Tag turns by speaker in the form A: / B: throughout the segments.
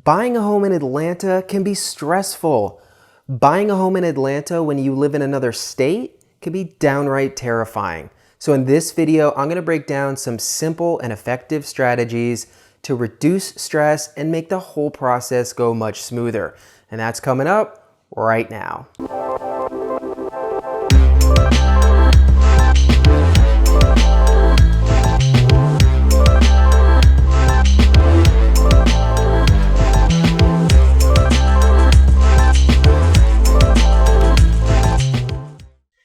A: Buying a home in Atlanta can be stressful. Buying a home in Atlanta when you live in another state can be downright terrifying. So in this video, I'm going to break down some simple and effective strategies to reduce stress and make the whole process go much smoother. And that's coming up right now.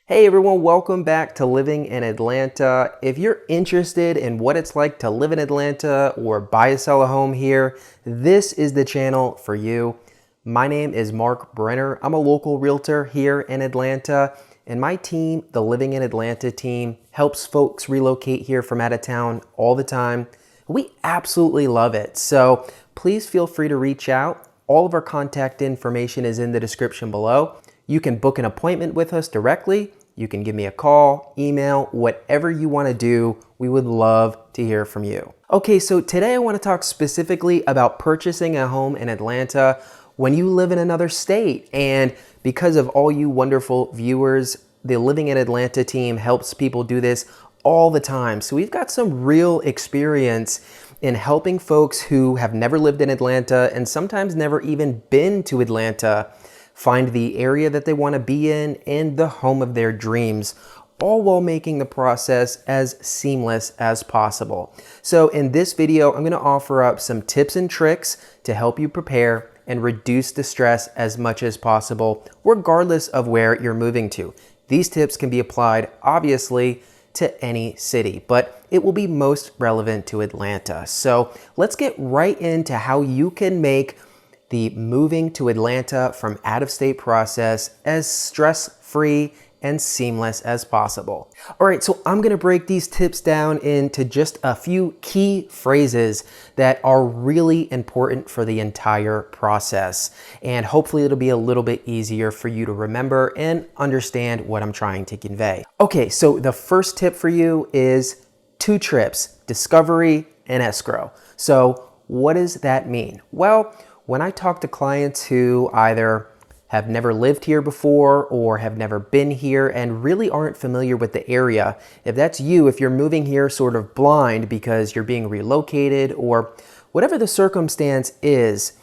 A: Hey everyone, welcome back to Living in Atlanta. If you're interested in what it's like to live in Atlanta or buy or sell a home here, this is the channel for you. My name is Marc Brenner. I'm a local realtor here in Atlanta, and my team, the Living in Atlanta team, helps folks relocate here from out of town all the time. We absolutely love it. So please feel free to reach out. All of our contact information is in the description below. You can book an appointment with us directly. You can give me a call, email, whatever you want to do. We would love to hear from you. Okay, so today I want to talk specifically about purchasing a home in Atlanta when you live in another state. And because of all you wonderful viewers, the Living in Atlanta team helps people do this all the time. So we've got some real experience in helping folks who have never lived in Atlanta and sometimes never even been to Atlanta find the area that they want to be in and the home of their dreams, all while making the process as seamless as possible. So in this video, I'm going to offer up some tips and tricks to help you prepare and reduce the stress as much as possible, regardless of where you're moving to. These tips can be applied, obviously, to any city, but it will be most relevant to Atlanta. So let's get right into how you can make the moving to Atlanta from out-of-state process as stress-free and seamless as possible. All right, so I'm gonna break these tips down into just a few key phrases that are really important for the entire process. And hopefully it'll be a little bit easier for you to remember and understand what I'm trying to convey. Okay, so the first tip for you is 2 trips, discovery and escrow. So what does that mean? Well, when I talk to clients who either have never lived here before or have never been here and really aren't familiar with the area, if that's you, if you're moving here sort of blind because you're being relocated or whatever the circumstance is,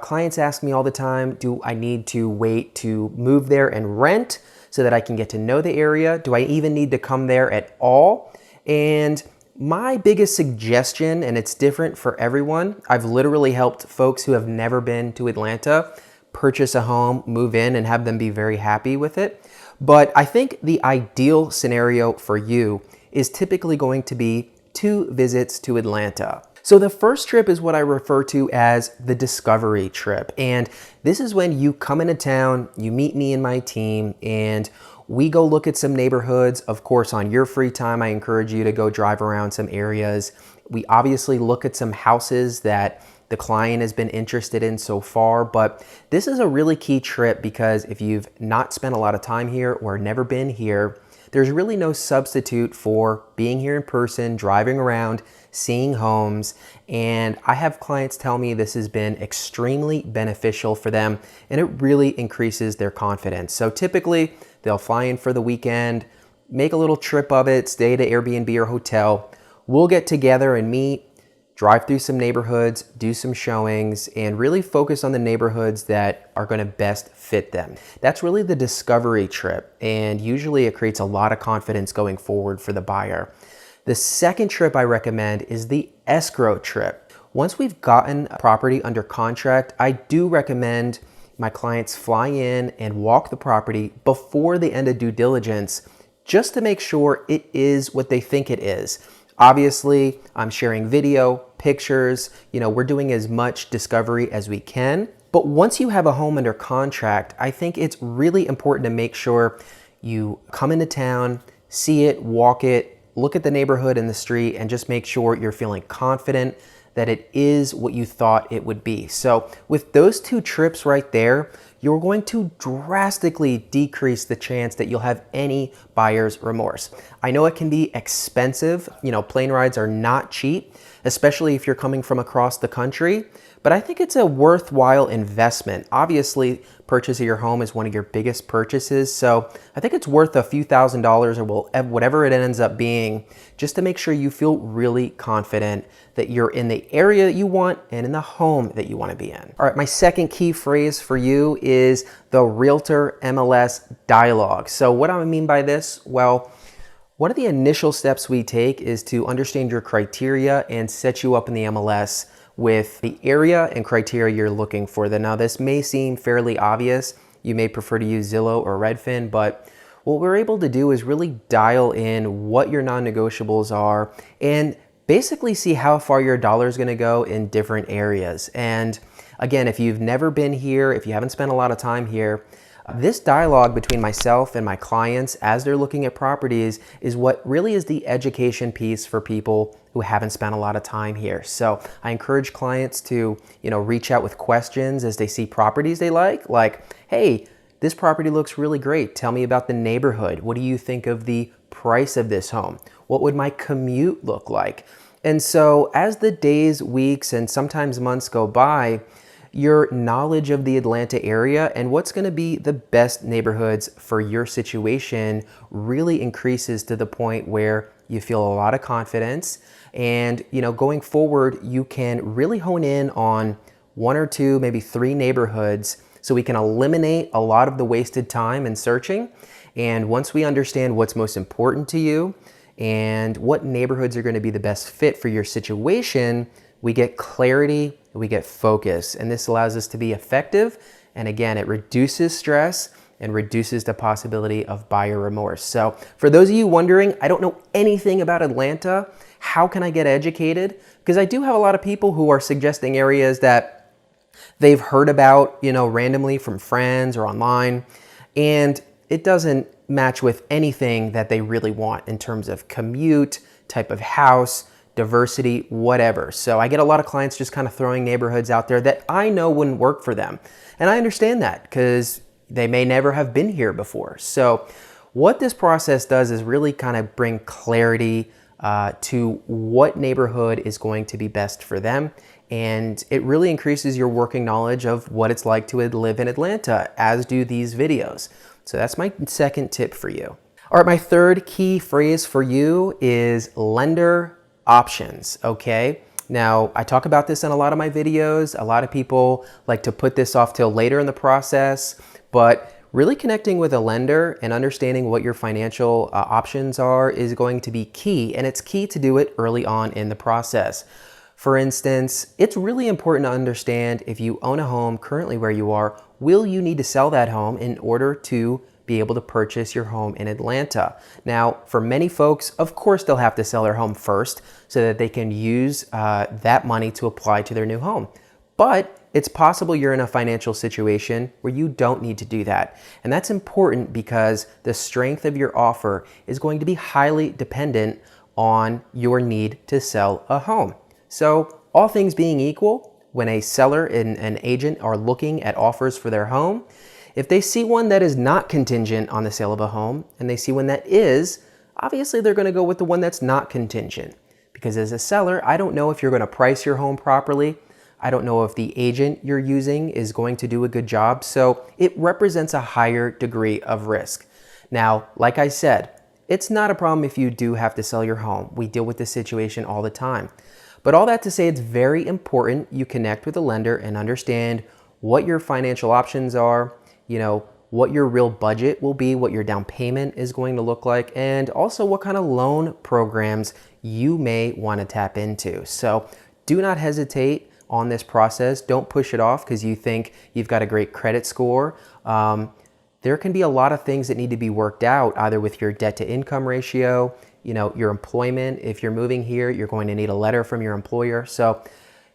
A: clients ask me all the time, do I need to wait to move there and rent so that I can get to know the area? Do I even need to come there at all? And my biggest suggestion, and it's different for everyone, I've literally helped folks who have never been to Atlanta purchase a home, move in, and have them be very happy with it. But I think the ideal scenario for you is typically going to be 2 visits to Atlanta. So the first trip is what I refer to as the discovery trip. And this is when you come into town, you meet me and my team, and we go look at some neighborhoods. Of course, on your free time, I encourage you to go drive around some areas. We obviously look at some houses that the client has been interested in so far, but this is a really key trip because if you've not spent a lot of time here or never been here, there's really no substitute for being here in person, driving around, seeing homes. And I have clients tell me this has been extremely beneficial for them and it really increases their confidence. So typically they'll fly in for the weekend, make a little trip of it, stay at an Airbnb or hotel. We'll get together and meet, drive through some neighborhoods, do some showings, and really focus on the neighborhoods that are going to best fit them. That's really the discovery trip, and usually it creates a lot of confidence going forward for the buyer. The second trip I recommend is the escrow trip. Once we've gotten a property under contract, I do recommend my clients fly in and walk the property before the end of due diligence just to make sure it is what they think it is. Obviously, I'm sharing video, pictures, we're doing as much discovery as we can. But once you have a home under contract, I think it's really important to make sure you come into town, see it, walk it, look at the neighborhood and the street, and just make sure you're feeling confident that it is what you thought it would be. So with those 2 trips right there, you're going to drastically decrease the chance that you'll have any buyer's remorse. I know it can be expensive. Plane rides are not cheap, especially if you're coming from across the country. but I think it's a worthwhile investment. Obviously, purchase of your home is one of your biggest purchases, so I think it's worth a few $1,000s or whatever it ends up being, just to make sure you feel really confident that you're in the area that you want and in the home that you want to be in. All right, my second key phrase for you is the Realtor MLS dialogue. So what do I mean by this? Well, one of the initial steps we take is to understand your criteria and set you up in the MLS with the area and criteria you're looking for. Now, this may seem fairly obvious. You may prefer to use Zillow or Redfin, but what we're able to do is really dial in what your non-negotiables are and basically see how far your dollar is going to go in different areas. And again, if you've never been here, if you haven't spent a lot of time here, this dialogue between myself and my clients as they're looking at properties is what really is the education piece for people who haven't spent a lot of time here. So I encourage clients to, reach out with questions as they see properties they like, hey, this property looks really great. Tell me about the neighborhood. What do you think of the price of this home? What would my commute look like? And so as the days, weeks, and sometimes months go by, your knowledge of the Atlanta area and what's going to be the best neighborhoods for your situation really increases to the point where you feel a lot of confidence. And, going forward, you can really hone in on one or two, maybe three neighborhoods so we can eliminate a lot of the wasted time in searching. And once we understand what's most important to you and what neighborhoods are going to be the best fit for your situation, we get clarity, we get focus, and this allows us to be effective. And again, it reduces stress and reduces the possibility of buyer remorse. So for those of you wondering, I don't know anything about Atlanta, how can I get educated? Because I do have a lot of people who are suggesting areas that they've heard about, randomly from friends or online, and it doesn't match with anything that they really want in terms of commute, type of house, diversity, whatever. So I get a lot of clients just kind of throwing neighborhoods out there that I know wouldn't work for them. And I understand that because they may never have been here before. So what this process does is really kind of bring clarity to what neighborhood is going to be best for them. And it really increases your working knowledge of what it's like to live in Atlanta, as do these videos. So that's my second tip for you. All right, my third key phrase for you is lender options, okay? Now, I talk about this in a lot of my videos. A lot of people like to put this off till later in the process, but really connecting with a lender and understanding what your financial options are is going to be key, and it's key to do it early on in the process. For instance, it's really important to understand if you own a home currently where you are, will you need to sell that home in order to be able to purchase your home in Atlanta? Now, for many folks, of course, they'll have to sell their home first so that they can use that money to apply to their new home. But it's possible you're in a financial situation where you don't need to do that. And that's important because the strength of your offer is going to be highly dependent on your need to sell a home. So all things being equal, when a seller and an agent are looking at offers for their home, if they see one that is not contingent on the sale of a home and they see one that is, obviously they're going to go with the one that's not contingent. Because as a seller, I don't know if you're going to price your home properly. I don't know if the agent you're using is going to do a good job. So it represents a higher degree of risk. Now, like I said, it's not a problem if you do have to sell your home. We deal with this situation all the time. But all that to say, it's very important you connect with a lender and understand what your financial options are, what your real budget will be, what your down payment is going to look like, and also what kind of loan programs you may want to tap into. So do not hesitate on this process. Don't push it off because you think you've got a great credit score. There can be a lot of things that need to be worked out, either with your debt to income ratio, your employment. If you're moving here, you're going to need a letter from your employer. So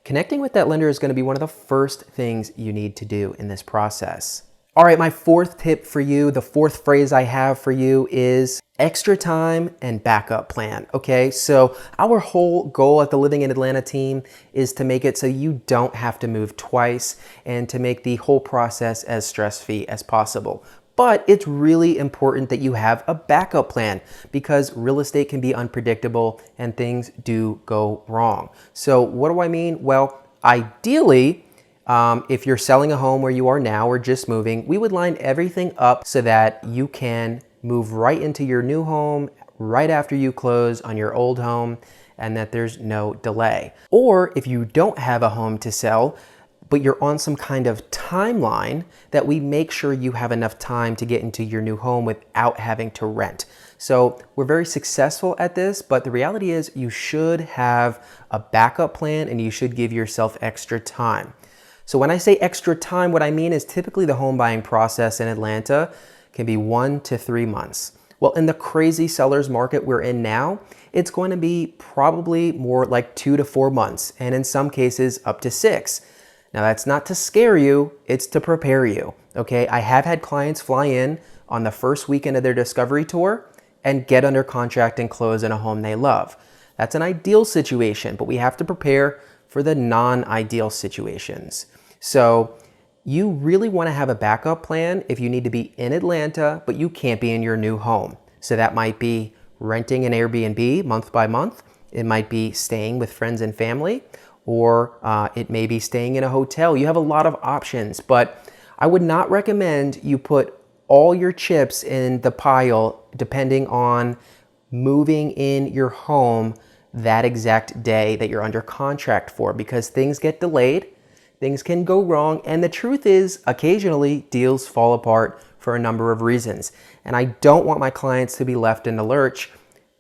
A: connecting with that lender is going to be one of the first things you need to do in this process. All right, my fourth tip for you, the fourth phrase I have for you is extra time and backup plan. Okay, so our whole goal at the Living in Atlanta team is to make it so you don't have to move twice and to make the whole process as stress-free as possible. But it's really important that you have a backup plan because real estate can be unpredictable and things do go wrong. So what do I mean? Well, ideally, if you're selling a home where you are now or just moving, we would line everything up so that you can move right into your new home right after you close on your old home and that there's no delay. Or if you don't have a home to sell, but you're on some kind of timeline, that we make sure you have enough time to get into your new home without having to rent. So we're very successful at this, but the reality is you should have a backup plan and you should give yourself extra time. So when I say extra time, what I mean is typically the home buying process in Atlanta can be 1 to 3 months. Well, in the crazy seller's market we're in now, it's going to be probably more like 2 to 4 months, and in some cases up to 6. Now that's not to scare you, it's to prepare you, okay? I have had clients fly in on the first weekend of their discovery tour and get under contract and close in a home they love. That's an ideal situation, but we have to prepare for the non-ideal situations. So you really want to have a backup plan if you need to be in Atlanta, but you can't be in your new home. So that might be renting an Airbnb month by month. It might be staying with friends and family, or it may be staying in a hotel. You have a lot of options, but I would not recommend you put all your chips in the pile depending on moving in your home that exact day that you're under contract for, because things get delayed, things can go wrong, and the truth is occasionally deals fall apart for a number of reasons. And I don't want my clients to be left in the lurch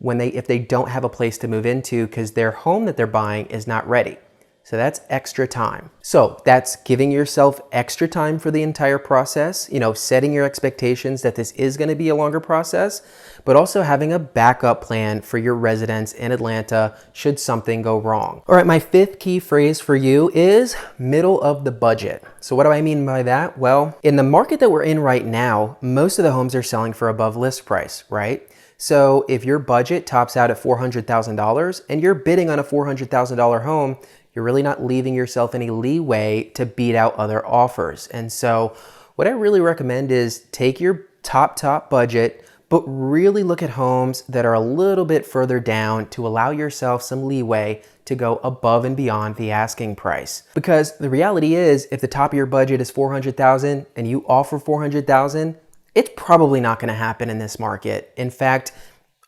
A: if they don't have a place to move into because their home that they're buying is not ready. So that's extra time. So that's giving yourself extra time for the entire process, setting your expectations that this is going to be a longer process, but also having a backup plan for your residents in Atlanta should something go wrong. All right, my 5th key phrase for you is middle of the budget. So what do I mean by that? Well, in the market that we're in right now, most of the homes are selling for above list price, right? So if your budget tops out at $400,000 and you're bidding on a $400,000 home, you're really not leaving yourself any leeway to beat out other offers. And so what I really recommend is take your top budget, but really look at homes that are a little bit further down to allow yourself some leeway to go above and beyond the asking price. Because the reality is, if the top of your budget is $400,000 and you offer $400,000, it's probably not going to happen in this market. In fact,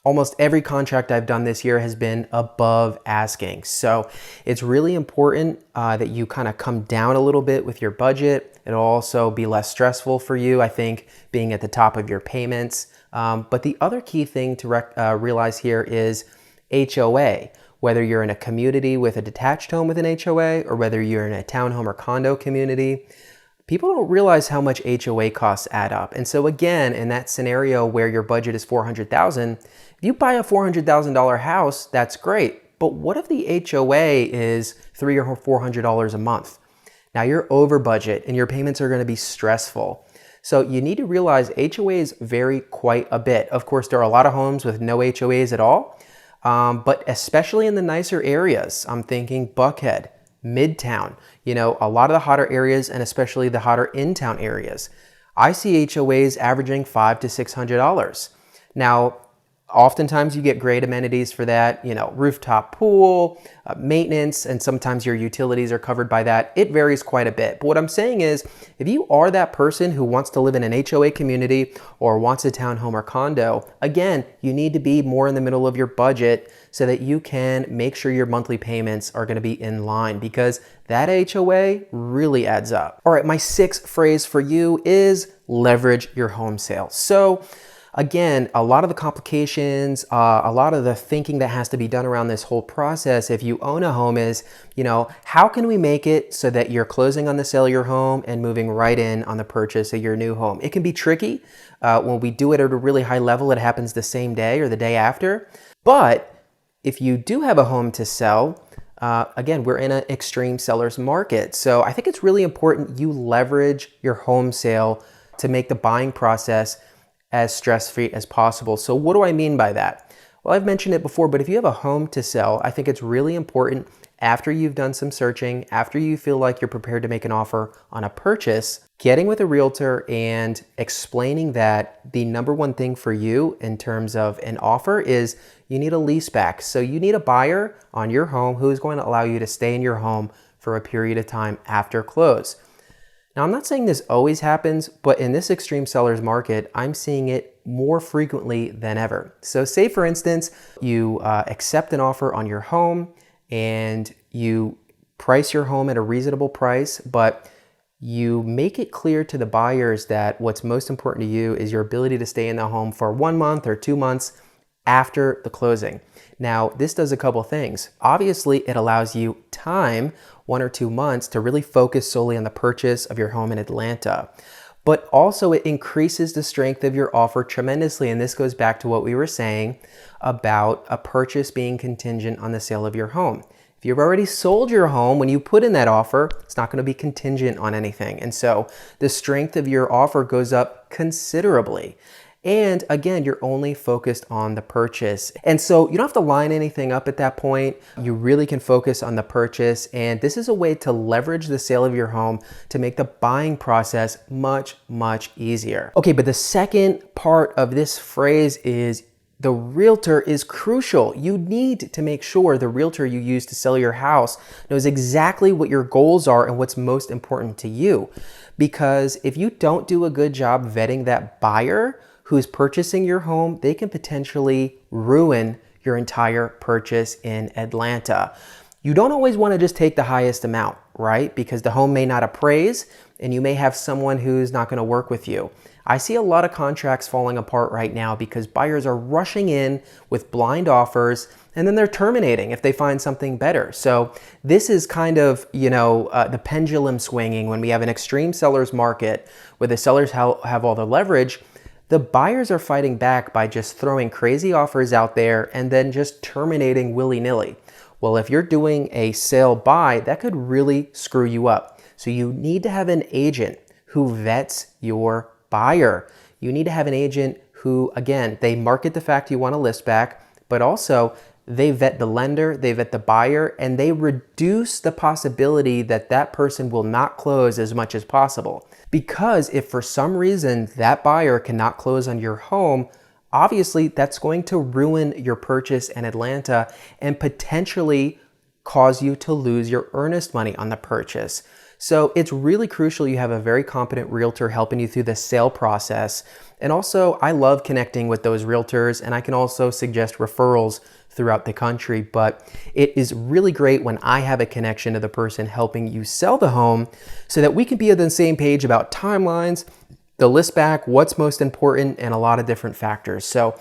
A: almost every contract I've done this year has been above asking. So it's really important that you kind of come down a little bit with your budget. It'll also be less stressful for you, I think, being at the top of your payments. But the other key thing to realize here is HOA. Whether you're in a community with a detached home with an HOA or whether you're in a townhome or condo community, people don't realize how much HOA costs add up. And so again, in that scenario where your budget is $400,000, if you buy a $400,000 house, that's great. But what if the HOA is $300 or $400 a month? Now you're over budget and your payments are going to be stressful. So you need to realize HOAs vary quite a bit. Of course, there are a lot of homes with no HOAs at all, but especially in the nicer areas. I'm thinking Buckhead, Midtown, a lot of the hotter areas and especially the hotter in-town areas. I see HOAs averaging $500 to $600. Now, oftentimes you get great amenities for that, rooftop pool, maintenance, and sometimes your utilities are covered by that. It varies quite a bit. But what I'm saying is, if you are that person who wants to live in an HOA community or wants a townhome or condo, again, you need to be more in the middle of your budget so that you can make sure your monthly payments are going to be in line, because that HOA really adds up. All right, my 6th phrase for you is leverage your home sale. So again, a lot of the complications, a lot of the thinking that has to be done around this whole process if you own a home is, how can we make it so that you're closing on the sale of your home and moving right in on the purchase of your new home? It can be tricky. When we do it at a really high level, it happens the same day or the day after. But if you do have a home to sell, again, we're in an extreme seller's market. So I think it's really important you leverage your home sale to make the buying process as stress-free as possible. So what do I mean by that? Well, I've mentioned it before, but if you have a home to sell, I think it's really important after you've done some searching, after you feel like you're prepared to make an offer on a purchase, getting with a realtor and explaining that the number one thing for you in terms of an offer is you need a lease back. So you need a buyer on your home who is going to allow you to stay in your home for a period of time after close. Now, I'm not saying this always happens, but in this extreme seller's market, I'm seeing it more frequently than ever. So say, for instance, you accept an offer on your home and you price your home at a reasonable price, but you make it clear to the buyers that what's most important to you is your ability to stay in the home for 1 month or 2 months after the closing. Now, this does a couple things. Obviously, it allows you time, 1 or 2 months, to really focus solely on the purchase of your home in Atlanta. But also it increases the strength of your offer tremendously. And this goes back to what we were saying about a purchase being contingent on the sale of your home. If you've already sold your home, when you put in that offer, it's not going to be contingent on anything. And so the strength of your offer goes up considerably. And again, you're only focused on the purchase. And so you don't have to line anything up at that point. You really can focus on the purchase. And this is a way to leverage the sale of your home to make the buying process much, much easier. Okay, but the second part of this phrase is the realtor is crucial. You need to make sure the realtor you use to sell your house knows exactly what your goals are and what's most important to you. Because if you don't do a good job vetting that buyer who's purchasing your home, they can potentially ruin your entire purchase in Atlanta. You don't always want to just take the highest amount, right? Because the home may not appraise and you may have someone who's not going to work with you. I see a lot of contracts falling apart right now because buyers are rushing in with blind offers and then they're terminating if they find something better. So this is kind of, the pendulum swinging when we have an extreme seller's market where the sellers have all the leverage. The buyers are fighting back by just throwing crazy offers out there and then just terminating willy-nilly. Well, if you're doing a sale buy, that could really screw you up. So you need to have an agent who vets your buyer. You need to have an agent who, again, they market the fact you want to list back, but also they vet the lender, they vet the buyer, and they reduce the possibility that that person will not close as much as possible. Because if for some reason that buyer cannot close on your home, obviously that's going to ruin your purchase in Atlanta and potentially cause you to lose your earnest money on the purchase. So it's really crucial you have a very competent realtor helping you through the sale process. And also, I love connecting with those realtors, and I can also suggest referrals throughout the country. But it is really great when I have a connection to the person helping you sell the home so that we can be on the same page about timelines, the list back, what's most important, and a lot of different factors. So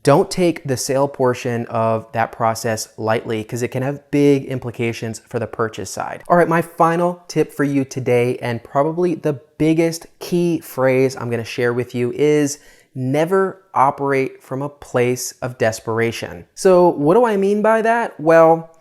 A: don't take the sale portion of that process lightly because it can have big implications for the purchase side. All right, my final tip for you today, and probably the biggest key phrase I'm going to share with you, is never operate from a place of desperation. So what do I mean by that? Well,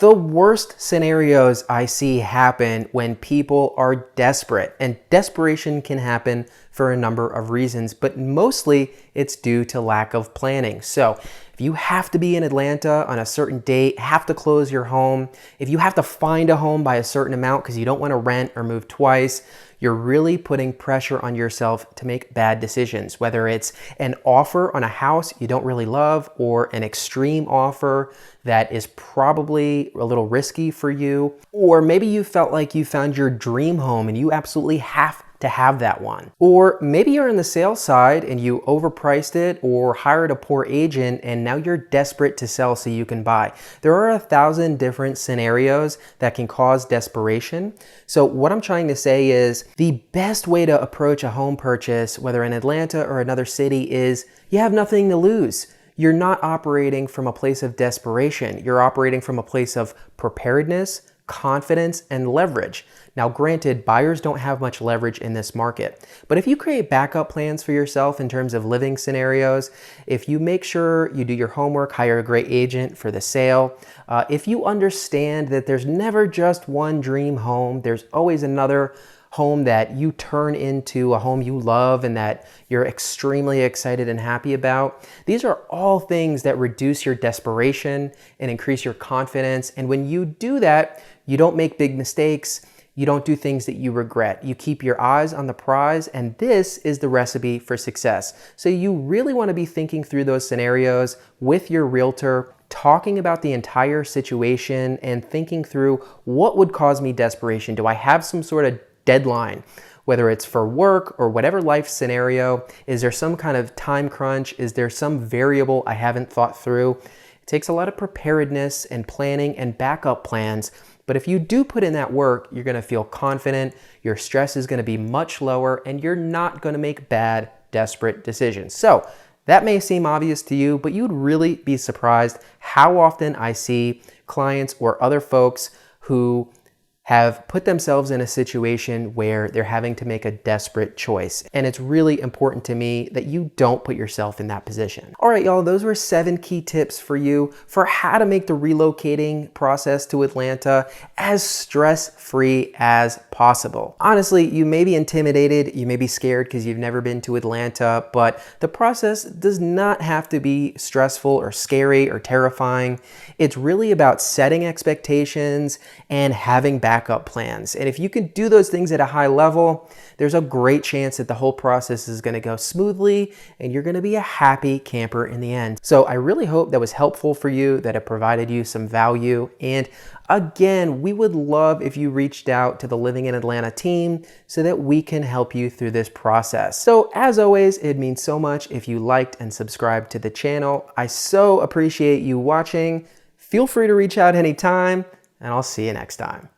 A: the worst scenarios I see happen when people are desperate, and desperation can happen for a number of reasons, but mostly it's due to lack of planning. So if you have to be in Atlanta on a certain date, have to close your home, if you have to find a home by a certain amount because you don't want to rent or move twice, you're really putting pressure on yourself to make bad decisions, whether it's an offer on a house you don't really love or an extreme offer that is probably a little risky for you. Or maybe you felt like you found your dream home and you absolutely have to have that one. Or maybe you're in the sales side and you overpriced it or hired a poor agent and now you're desperate to sell so you can buy. There are 1,000 different scenarios that can cause desperation. So what I'm trying to say is the best way to approach a home purchase, whether in Atlanta or another city, is you have nothing to lose. You're not operating from a place of desperation. You're operating from a place of preparedness, confidence, and leverage. Now, granted, buyers don't have much leverage in this market, but if you create backup plans for yourself in terms of living scenarios, if you make sure you do your homework, hire a great agent for the sale, if you understand that there's never just one dream home, there's always another home that you turn into a home you love and that you're extremely excited and happy about. These are all things that reduce your desperation and increase your confidence. And when you do that, you don't make big mistakes. You don't do things that you regret. You keep your eyes on the prize, and this is the recipe for success. So you really want to be thinking through those scenarios with your realtor talking about the entire situation and thinking through what would cause me desperation. Do I have some sort of deadline? Whether it's for work or whatever life scenario, is there some kind of time crunch? Is there some variable I haven't thought through? It takes a lot of preparedness and planning and backup plans. But if you do put in that work, you're gonna feel confident, your stress is gonna be much lower, and you're not gonna make bad, desperate decisions. So that may seem obvious to you, but you'd really be surprised how often I see clients or other folks who have put themselves in a situation where they're having to make a desperate choice. And it's really important to me that you don't put yourself in that position. All right, y'all, those were 7 key tips for you for how to make the relocating process to Atlanta as stress-free as possible. Honestly, you may be intimidated, you may be scared because you've never been to Atlanta, but the process does not have to be stressful or scary or terrifying. It's really about setting expectations and having backup plans. And if you can do those things at a high level, there's a great chance that the whole process is gonna go smoothly and you're gonna be a happy camper in the end. So I really hope that was helpful for you, that it provided you some value. And again, we would love if you reached out to the Living in Atlanta team so that we can help you through this process. So as always, it means so much if you liked and subscribed to the channel. I so appreciate you watching. Feel free to reach out anytime, and I'll see you next time.